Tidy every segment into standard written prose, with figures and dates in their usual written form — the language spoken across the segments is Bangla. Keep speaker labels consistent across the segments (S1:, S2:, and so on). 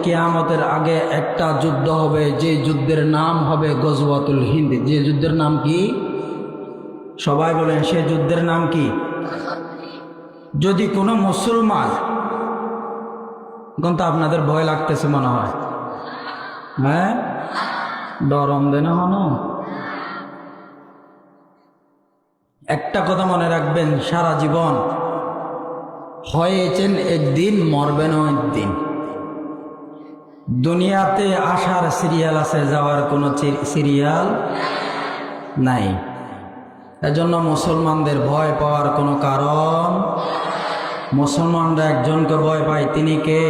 S1: কিয়ামতের আগে একটা যুদ্ধ হবে, যে যুদ্ধের নাম হবে গজওয়াতুল হিন্দ। যে যুদ্ধের নাম কি? সবাই বলেন, সে যুদ্ধের নাম কি? যদি কোনো মুসলমান, এখন তো আপনাদের ভয় লাগতেছে মনে হয়, হ্যাঁ, ডরম দেনা হনো। একটা কথা মনে রাখবেন, সারা জীবন হয়েছেন একদিন, মরবেন একদিন। দুনিয়াতে আসার সিরিয়াল আছে, যাওয়ার কোনো সিরিয়াল নাই। এজন্য মুসলমানদের ভয় পাওয়ার কোনো কারণ। মুসলমানরা একজনকে ভয় পায়, তিনি কে?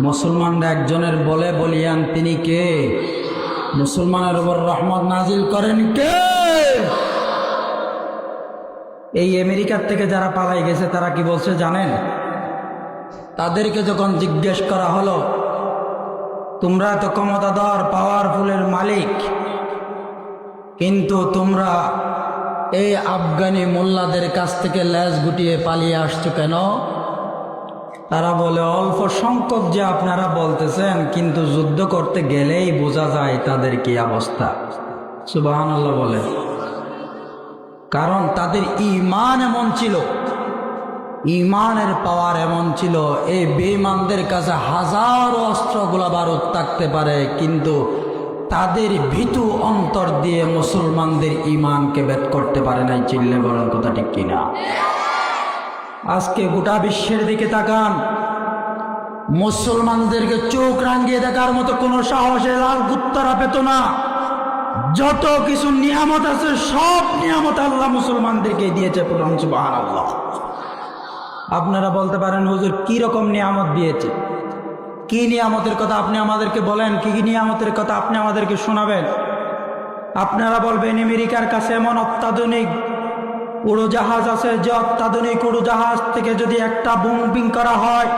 S1: মুসলমানরা একজনের বলে বলিয়ান, তিনি কে? মুসলমানের উপর রহমত নাজিল করেন কে? এই আমেরিকার থেকে যারা পালাই গেছে তারা কি বলছে জানেন? তাদেরকে যখন জিজ্ঞেস করা হলো, তোমরা তো ক্ষমতাধর পাওয়ারফুলের মালিক, কিন্তু তোমরা এই আফগানি মোল্লাদের কাছ থেকে লেজ গুটিয়ে পালিয়ে আসছো কেন? তারা বলে, অল্প সংখ্যক যে আপনারা বলতেছেন, কিন্তু যুদ্ধ করতে গেলেই বোঝা যায় তাদের কি অবস্থা। সুবহানাল্লাহ বলে। কারণ তাদের ঈমান এমন ছিল, ঈমানের পাওয়ার এমন ছিল, এই বেঈমানদের কাছে হাজারো অস্ত্র গোলা বারুদ থাকতে পারে, কিন্তু তাদের ভীতু অন্তর দিয়ে মুসলমানদের ঈমানকে ভেদ করতে পারে নাই। চিল্লে বলেন কথা ঠিক কিনা? আজকে গোটা বিশ্বের দিকে তাকান, মুসলমানদেরকে চোখ রাঙিয়ে দেখার মতো কোনো সাহসে লাল কুত্তারা পেত না। যত কিছু নিয়ামত আছে, সব নিয়ামত আল্লাহ মুসলমানদেরকে দিয়েছে। প্রথম সুবহানাল্লাহ। আপনারা বলতে পারেন, হুজুর কি রকম নিয়ামত দিয়েছে? কি নিয়ামতের কথা আপনি আমাদেরকে বলেন, কি কি নিয়ামতের কথা আপনি আমাদেরকে শোনাবেন? আপনারা বলবেন, আমেরিকার কাছে এমন অত্যাধুনিক উড়োজাহাজ আছে, যে অত্যাধুনিক উড়োজাহাজ থেকে যদি একটা বোম্বিং করা হয়,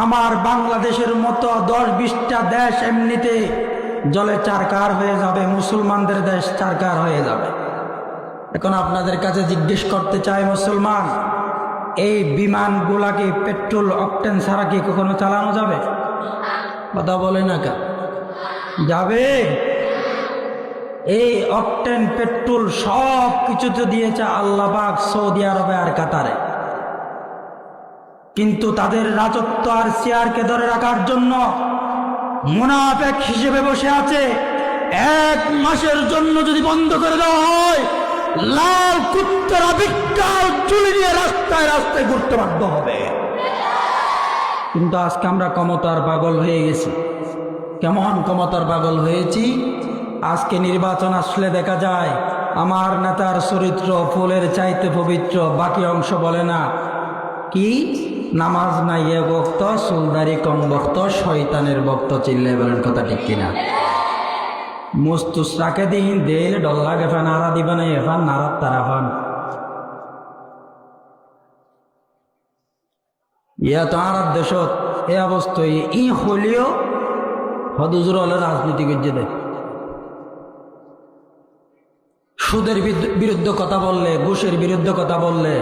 S1: আমার বাংলাদেশের মতো 10-20টা দেশ এমনিতে জলে চারকার হয়ে যাবে, মুসলমানদের দেশ চারকার হয়ে যাবে। এখন আপনাদের কাছে জিজ্ঞেস করতে চাই, মুসলমান, এই বিমানগুলাকে পেট্রোল অকটেন ছাড়া কি কখনো চালানো যাবে? কথা বলে না কেন? যাবে? এই অকটেন পেট্রোল সব কিছুতে দিয়েছে আল্লাহ পাক সৌদি আরবে আর কাতারে, কিন্তু তাদের রাজত্ব আর চেয়ারকে ধরে রাখার জন্য মুনাফেক হিসেবে বসে আছে। 1 মাসের জন্য যদি বন্ধ করে দেওয়া হয়, লাল কুত্তারা বিকটাল চুলি নিয়ে রাস্তায় রাস্তায় ঘুরতে বাধ্য হবে। কিন্তু আজকে আমরা ক্ষমতার পাগল হয়ে গেছি। কেমন ক্ষমতার পাগল হয়েছি? আজকে নির্বাচন আসলে দেখা যায় আমার নেতার চরিত্র ফুলের চাইতে পবিত্র, বাকি অংশ বলে না। কি? নামাজ নাই এ ভক্ত, চুলদারি কম ভক্ত, শয়তানের ভক্ত। চিল্লে বলেন কথা ঠিক কিনা? মুস্তুস রাখে দিন দেল ডল্লা গেফা নারা দিবে না, এফান নারাত তারা ফান। ইয়া তো আর দেশত এই অবস্থায় ই হলিও হদুজুর হলে রাজনীতি করছে দেয়। সুদের বিরুদ্ধে কথা বললে, ঘুষের বিরুদ্ধে কথা বললে,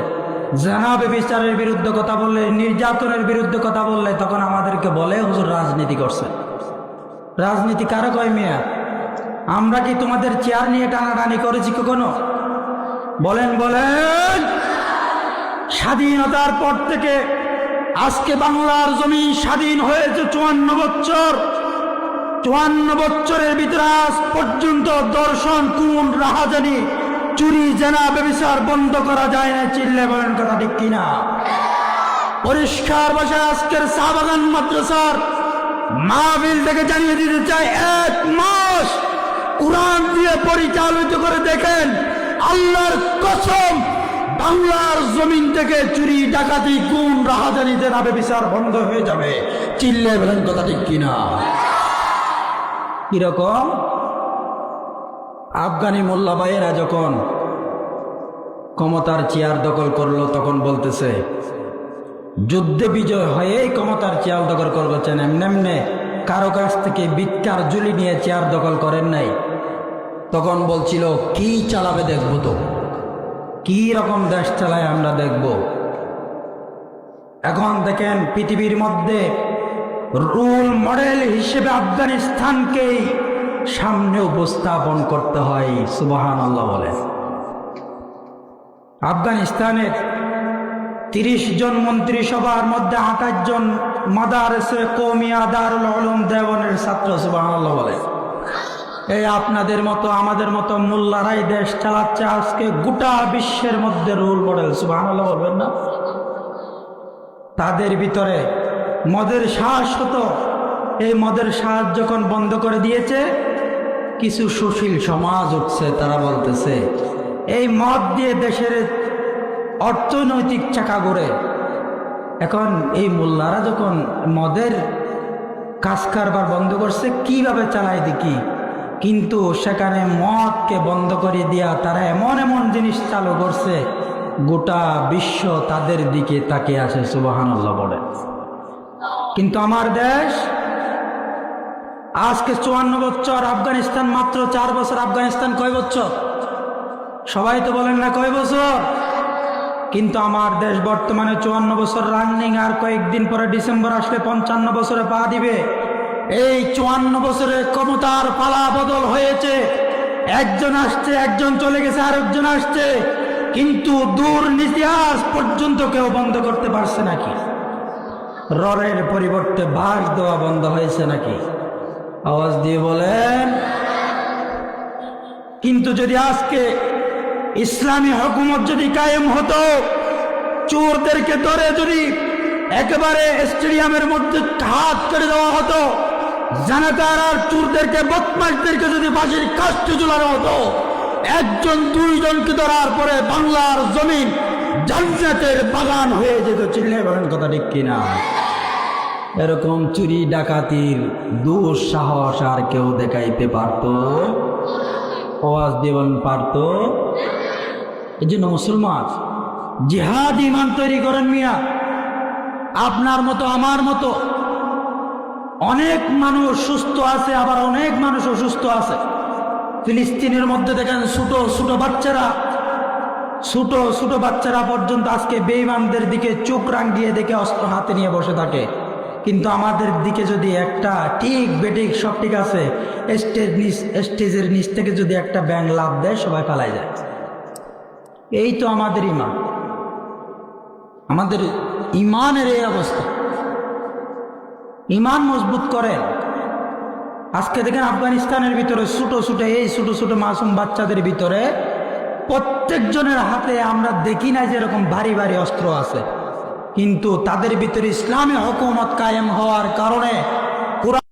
S1: জেনাবে বিচারের বিরুদ্ধে কথা বললে, নির্যাতনের বিরুদ্ধে কথা বললে, তখন আমাদেরকে বলে হুজুর রাজনীতি করছে। রাজনীতি কারো কয় মিয়া? আমরা কি তোমাদের চেয়ার নিয়ে টানাটানি করেছি কখনো? বলেন বলেন। স্বাধীনতার পর থেকে আজকে বাংলার জমিন স্বাধীন হয়েছে 54 বছর। 54 বছরের ভিতরে আজ পর্যন্ত দর্শন, খুন, রাহাজানি, চুরি, জেনা, ব্যভিচার বন্ধ করা যায় না। চিল্লে বলেন কথা ঠিক কিনা? পরিষ্কার ভাষায় আজকের শাহবাগান মাদ্রাসার মাহফিল থেকে জানিয়ে দিতে চাই, 1 মাস কুরআন দিয়ে পরিচালিত করে দেখেন, আল্লাহর কসম, বাংলার জমিন থেকে চুরি, ডাকাতি, খুন, রাহাজানি, জেনা, ব্যভিচার বন্ধ হয়ে যাবে। চিল্লে বলেন কথা ঠিক কিনা? কিরকম? আফগানি মোল্লা ভাইয়েরা যখন ক্ষমতার চেয়ার দখল করলো, তখন বলতেছে যুদ্ধে বিজয় হয়েই ক্ষমতার চেয়ার দখল করছেন, এমনে কারো কাছ থেকে ভিক্ষার ঝুলি নিয়ে চেয়ার দখল করেন নাই। তখন বলছিল কি চালাবে দেখবো, তো কি রকম দেশ চালায় আমরা দেখব। এখন দেখেন পৃথিবীর মধ্যে রোল মডেল হিসেবে আফগানিস্তানকেই সামনে উপস্থাপন করতে হয়। সুবহানাল্লাহ বলে। আফগানিস্তানের 30 জন মন্ত্রিসভার মধ্যে 28 জন মাদারসে কওমিয়া দারুল উলুম দেওবন্দের ছাত্র। সুবহানাল্লাহ বলে। এই আপনাদের মতো আমাদের মতো মোল্লারাই দেশ চালাচ্ছে আজকে গোটা বিশ্বের মধ্যে রোল মডেল। সুবহানাল্লাহ বলবেন না? তাদের ভিতরে মদের শ্বাস হতো, এই মদের শ্বাস যখন বন্ধ করে দিয়েছে, কিছু সুশীল সমাজ উঠছে, তারা বলতেছে এই মদ দিয়ে দেশের অর্থনৈতিক চাকা ঘোরে। এখন এই মোল্লারা যখন মদের কাজ কারবার বন্ধ করছে, কিভাবে চালায় দেখি, কিন্তু সেখানে মদকে বন্ধ করে দিয়া তারা এমন এমন জিনিস চালু করছে, গোটা বিশ্ব তাদের দিকে তাকিয়ে আছে। সুবহানাল্লাহ বলে। কিন্তু আমার দেশ আজকে 54 বছর, আফগানিস্তান মাত্র 4 বছর। আফগানিস্তান কয় বছর? সবাই তো বলেন না কয় বছর? কিন্তু আমার দেশ বর্তমানে 54 বছর রানিং, আর কয়েকদিন পরে ডিসেম্বর আসলে 55 বছরে পা দিবে। এই 54 বছরে ক্ষমতার পালা বদল হয়েছে, একজন আসছে, একজন চলে গেছে, আরেকজন আসছে, কিন্তু দুর্নীতি আজ পর্যন্ত কেউ বন্ধ করতে পারছে নাকি? ররের পরিবর্তে বাস দেওয়া বন্ধ হয়েছে নাকি? আওয়াজ দিয়ে বলেন। কিন্তু যদি আজকে ইসলামী হুকুমত যদি কায়েম হতো, চোরদেরকে ধরে যদি একেবারে স্টেডিয়ামের মধ্যে হাত করে দেওয়া হতো, জানাতার আর চোরদেরকে, বদমাশদেরকে যদি ফাঁসির কাস্টে ঝুলানো হতো, 1 2 জনকে ধরার পরে বাংলার জমিন জান্নাতের বাগান হয়ে যেত। চিল্লে বলেন কথা ঠিক কিনা? এরকম চুরি ডাকাতির দুঃসাহস আর কেউ দেখাইতে পারতো? আওয়াজ দিয়ে বলেন পারতো? এই জন্য মুসলমান জিহাদ ইমান তৈরি করেন মিয়া। আপনার মতো আমার মতো অনেক মানুষ সুস্থ আছে, আবার অনেক মানুষ অসুস্থ আছে। ফিলিস্তিনের মধ্যে দেখেন ছোট ছোট বাচ্চারা পর্যন্ত আজকে বেঈমানদের দিকে চোখ রাঙিয়ে দেখে অস্ত্র হাতে নিয়ে বসে থাকে। কিন্তু আমাদের দিকে যদি একটা ঠিক বেঠিক সব ঠিক আছে, স্টেজের নিচ থেকে যদি একটা ব্যাঙ লাফ দেয়, সবাই পালাই যায়। এই তো আমাদের ইমান, আমাদের ইমানের এই অবস্থা। ইমান মজবুত করেন। আজকে দেখেন আফগানিস্তানের ভিতরে ছোট ছোট মাসুম বাচ্চাদের ভিতরে প্রত্যেকজনের হাতে আমরা দেখি না যে এরকম ভারী ভারী অস্ত্র আছে, কিন্তু তাদের ভিতরে ইসলামী হুকুমত কায়েম হওয়ার কারণে